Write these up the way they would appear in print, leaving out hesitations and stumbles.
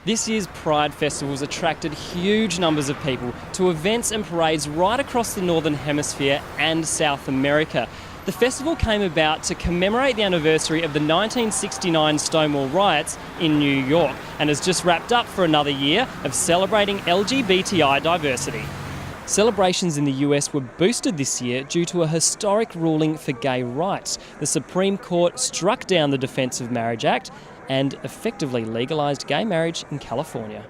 This year's Pride Festivals attracted huge numbers of people to events and parades right across the Northern Hemisphere and South America. The festival came about to commemorate the anniversary of the 1969 Stonewall riots in New York and has just wrapped up for another year of celebrating LGBTI diversity. Celebrations in the US were boosted this year due to a historic ruling for gay rights. The Supreme Court struck down the Defence of Marriage Act and effectively legalised gay marriage in California.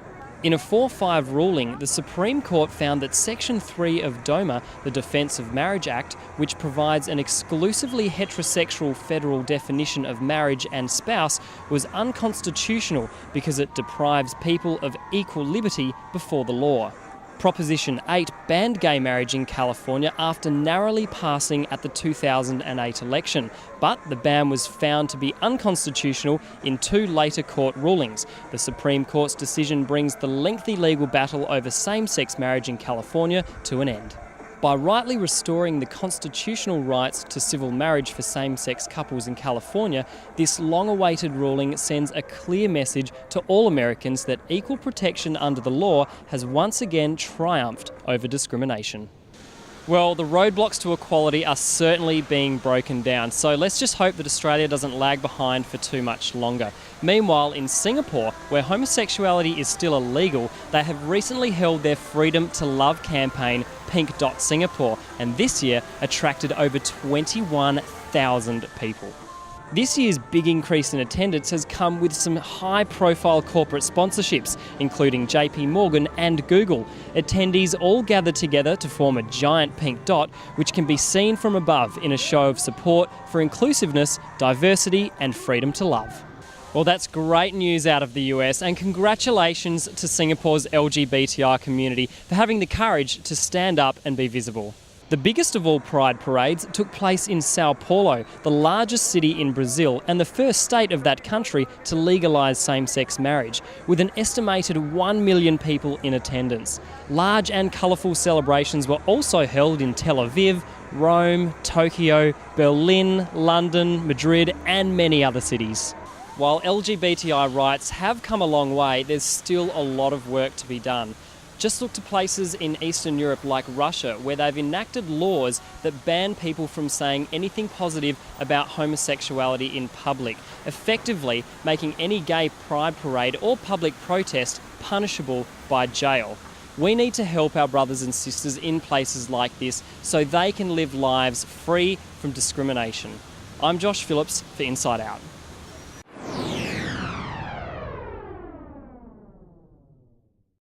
In a 4-5 ruling, the Supreme Court found that Section 3 of DOMA, the Defence of Marriage Act, which provides an exclusively heterosexual federal definition of marriage and spouse, was unconstitutional because it deprives people of equal liberty before the law. Proposition 8 banned gay marriage in California after narrowly passing at the 2008 election, but the ban was found to be unconstitutional in 2 later court rulings. The Supreme Court's decision brings the lengthy legal battle over same-sex marriage in California to an end. By rightly restoring the constitutional rights to civil marriage for same-sex couples in California, this long-awaited ruling sends a clear message to all Americans that equal protection under the law has once again triumphed over discrimination. Well, the roadblocks to equality are certainly being broken down, so let's just hope that Australia doesn't lag behind for too much longer. Meanwhile, in Singapore, where homosexuality is still illegal, they have recently held their Freedom to Love campaign, Pink Singapore, and this year attracted over 21,000 people. This year's big increase in attendance has come with some high-profile corporate sponsorships, including JP Morgan and Google. Attendees all gathered together to form a giant pink dot, which can be seen from above in a show of support for inclusiveness, diversity and freedom to love. Well, that's great news out of the US, and congratulations to Singapore's LGBTI community for having the courage to stand up and be visible. The biggest of all Pride parades took place in Sao Paulo, the largest city in Brazil and the first state of that country to legalise same-sex marriage, with an estimated 1 million people in attendance. Large and colourful celebrations were also held in Tel Aviv, Rome, Tokyo, Berlin, London, Madrid and many other cities. While LGBTI rights have come a long way, there's still a lot of work to be done. Just look to places in Eastern Europe like Russia, where they've enacted laws that ban people from saying anything positive about homosexuality in public, effectively making any gay pride parade or public protest punishable by jail. We need to help our brothers and sisters in places like this so they can live lives free from discrimination. I'm Josh Phillipps for Inside Out.